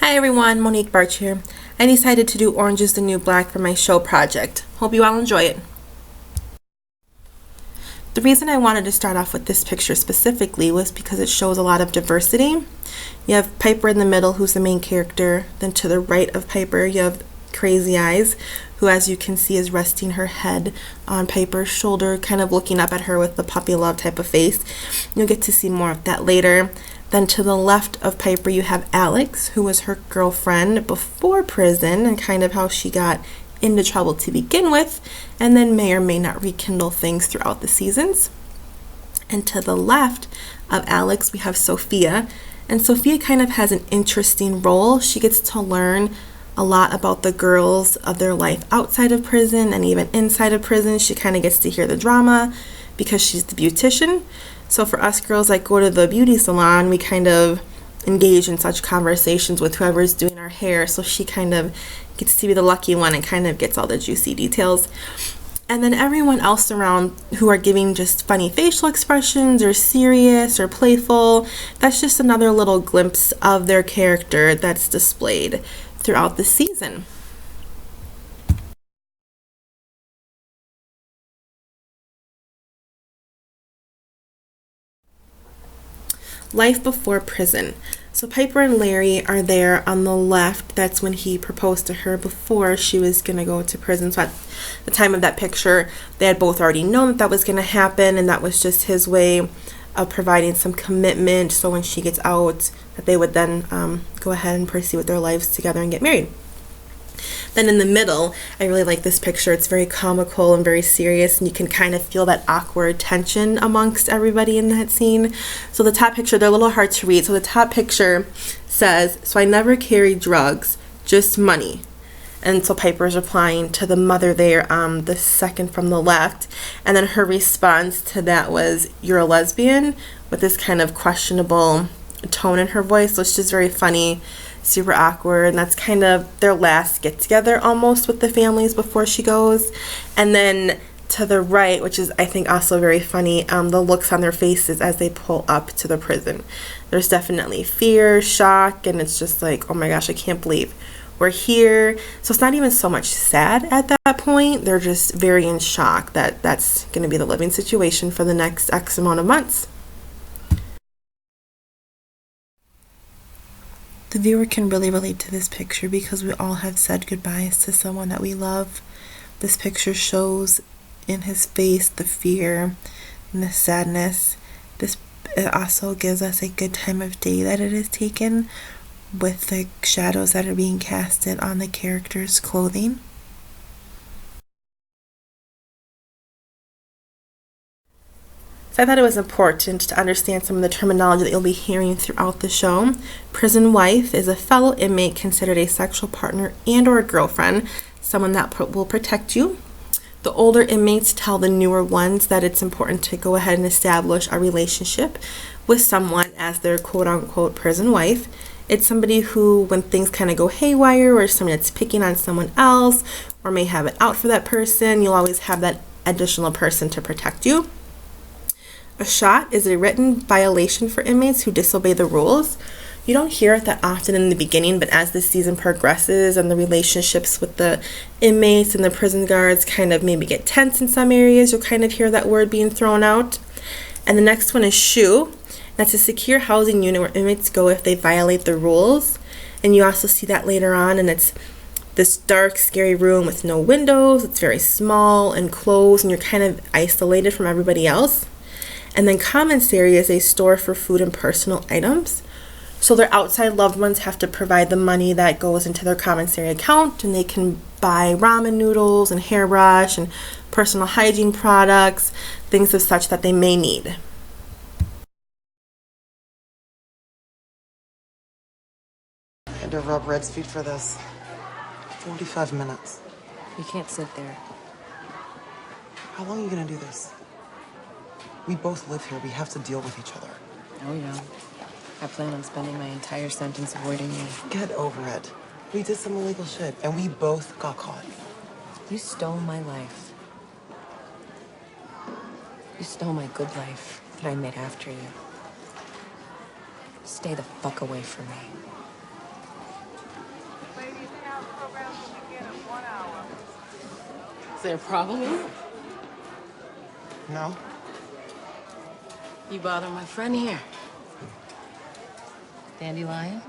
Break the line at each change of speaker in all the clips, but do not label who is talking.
Hi everyone, Monique Barch here. I decided to do Orange is the New Black for my show project. Hope you all enjoy it. The reason I wanted to start off with this picture specifically was because it shows a lot of diversity. You have Piper in the middle, who's the main character. Then to the right of Piper, you have Crazy Eyes, who as you can see is resting her head on Piper's shoulder, kind of looking up at her with the puppy love type of face. You'll get to see more of that later. Then to the left of Piper, you have Alex, who was her girlfriend before prison and kind of how she got into trouble to begin with, and then may or may not rekindle things throughout the seasons. And to the left of Alex, we have Sophia, and Sophia kind of has an interesting role. She gets to learn a lot about the girls of their life outside of prison and even inside of prison. She kind of gets to hear the drama because she's the beautician. So for us girls that go to the beauty salon, we kind of engage in such conversations with whoever's doing our hair. So she kind of gets to be the lucky one and kind of gets all the juicy details. And then everyone else around who are giving just funny facial expressions or serious or playful, that's just another little glimpse of their character that's displayed throughout the season. Life before prison. So Piper and Larry are there on the left. That's when he proposed to her before she was going to go to prison. So at the time of that picture, they had both already known that that was going to happen, and that was just his way of providing some commitment so when she gets out that they would then go ahead and pursue with their lives together and get married. Then in the middle, I really like this picture. It's very comical and very serious, and you can kind of feel that awkward tension amongst everybody in that scene. So the top picture, they're a little hard to read. So the top picture says, "So I never carry drugs, just money." And so Piper's replying to the mother there, the second from the left. And then her response to that was, "You're a lesbian?" with this kind of questionable tone in her voice. So it's just very funny, super awkward, and that's kind of their last get together almost with the families before she goes. And then to the right, which is I think also very funny, the looks on their faces as they pull up to the prison. There's definitely fear, shock, and it's just like, oh my gosh, I can't believe we're here. So it's not even so much sad at that point. They're just very in shock that that's going to be the living situation for the next X amount of months. The viewer can really relate to this picture because we all have said goodbyes to someone that we love. This picture shows in his face the fear and the sadness. It also gives us a good time of day that it is taken with the shadows that are being casted on the character's clothing. So I thought it was important to understand some of the terminology that you'll be hearing throughout the show. Prison wife is a fellow inmate considered a sexual partner and or a girlfriend, someone that will protect you. The older inmates tell the newer ones that it's important to go ahead and establish a relationship with someone as their quote-unquote prison wife. It's somebody who, when things kind of go haywire, or somebody that's picking on someone else or may have it out for that person, you'll always have that additional person to protect you. A shot is a written violation for inmates who disobey the rules. You don't hear it that often in the beginning, but as the season progresses and the relationships with the inmates and the prison guards kind of maybe get tense in some areas, you'll kind of hear that word being thrown out. And the next one is shoe. That's a secure housing unit where inmates go if they violate the rules. And you also see that later on, and it's this dark, scary room with no windows. It's very small and closed, and you're kind of isolated from everybody else. And then commissary is a store for food and personal items. So their outside loved ones have to provide the money that goes into their commissary account, and they can buy ramen noodles and hairbrush and personal hygiene products, things of such that they may need.
I had to rub Red's feet for this. 45 minutes.
You can't sit there.
How long are you gonna do this? We both live here. We have to deal with each other.
Oh, yeah. I plan on spending my entire sentence avoiding you.
Get over it. We did some illegal shit, and we both got caught.
You stole my life. You stole my good life that I made after you. Stay the fuck away from me. Is there a problem in it?
No?
You bother my friend here. Dandelion?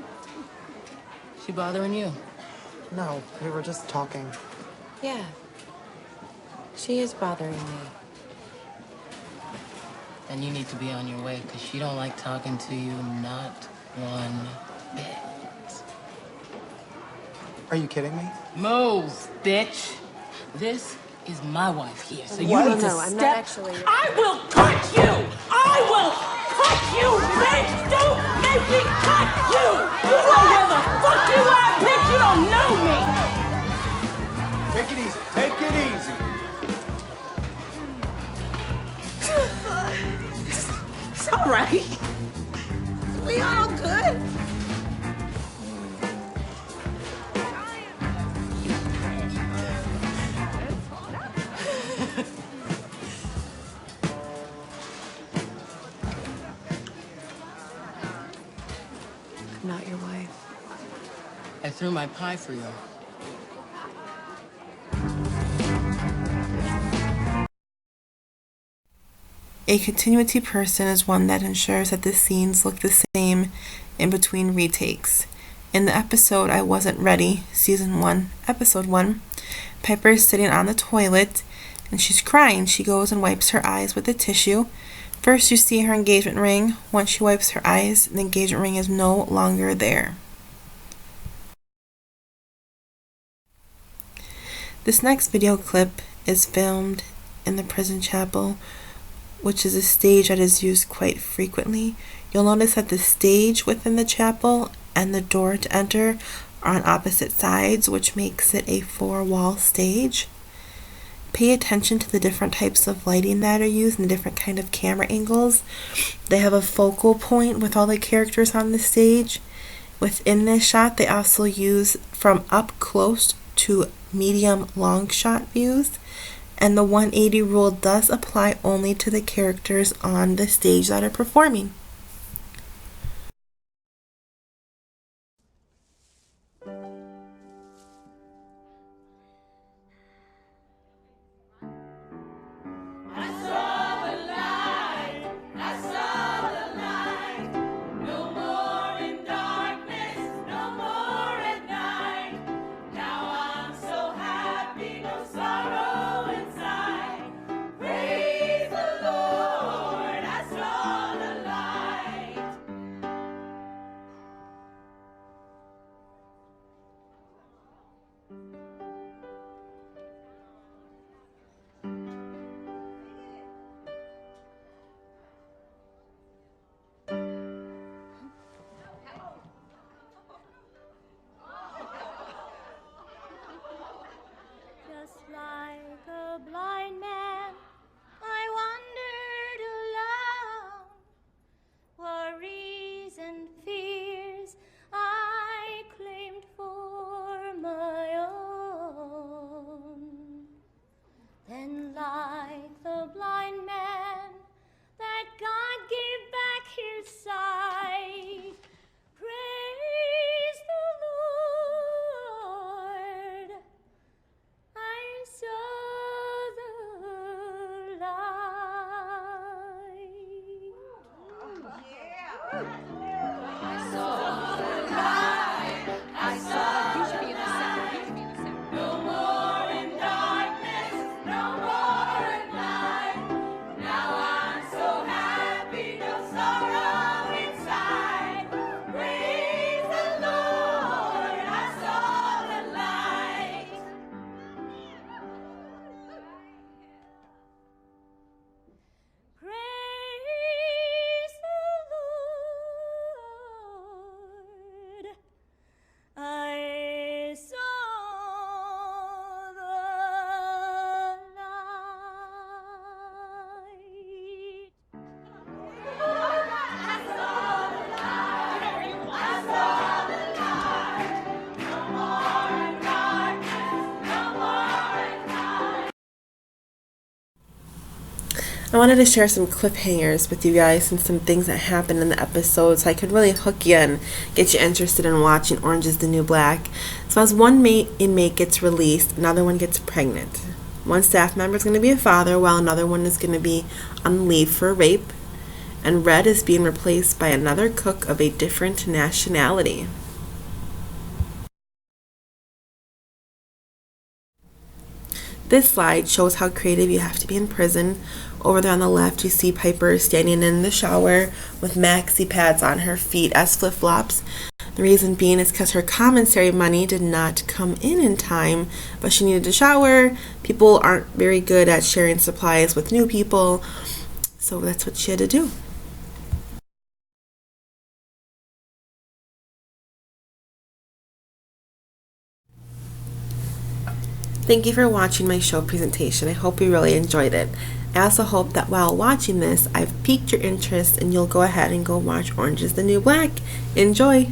She bothering you?
No, we were just talking.
Yeah. She is bothering me. And you need to be on your way, because she don't like talking to you, not one bit.
Are you kidding me?
Move, bitch. This is my wife here, so you
What?
need to
No, I'm
step.
not actually.
I will cut you! I will cut you, bitch! Don't make me cut you! You know where the fuck you are, bitch! You don't know me!
Take it easy. Take it easy.
It's all right. We all good.
I'm not your wife.
I threw my pie for you.
A continuity person is one that ensures that the scenes look the same in between retakes. In the episode I Wasn't Ready, Season 1, Episode 1, Piper is sitting on the toilet and she's crying. She goes and wipes her eyes with a tissue. First you see her engagement ring. Once she wipes her eyes, the engagement ring is no longer there. This next video clip is filmed in the prison chapel, which is a stage that is used quite frequently. You'll notice that the stage within the chapel and the door to enter are on opposite sides, which makes it a 4-wall stage. Pay attention to the different types of lighting that are used and the different kind of camera angles. They have a focal point with all the characters on the stage. Within this shot, they also use from up close to medium long shot views. And the 180 rule does apply only to the characters on the stage that are performing.
Just like a blind man, I wandered alone. Worries and fears I claimed for my own. Then, like the blind man, that God gave back his sight. Praise the Lord. I saw the light. I saw the light. I saw. You should be in the center. You should be in the center. No more in darkness. No more at night. Now I'm so happy. No sorrow inside. Praise the Lord. I saw the light. Praise the Lord.
I wanted to share some cliffhangers with you guys and some things that happened in the episode so I could really hook you and get you interested in watching Orange is the New Black. So as one inmate gets released, another one gets pregnant. One staff member is going to be a father while another one is going to be on leave for rape. And Red is being replaced by another cook of a different nationality. This slide shows how creative you have to be in prison. Over there on the left, you see Piper standing in the shower with maxi pads on her feet as flip-flops. The reason being is because her commissary money did not come in time, but she needed to shower. People aren't very good at sharing supplies with new people, so that's what she had to do. Thank you for watching my show presentation. I hope you really enjoyed it. I also hope that while watching this, I've piqued your interest and you'll go ahead and go watch Orange is the New Black. Enjoy!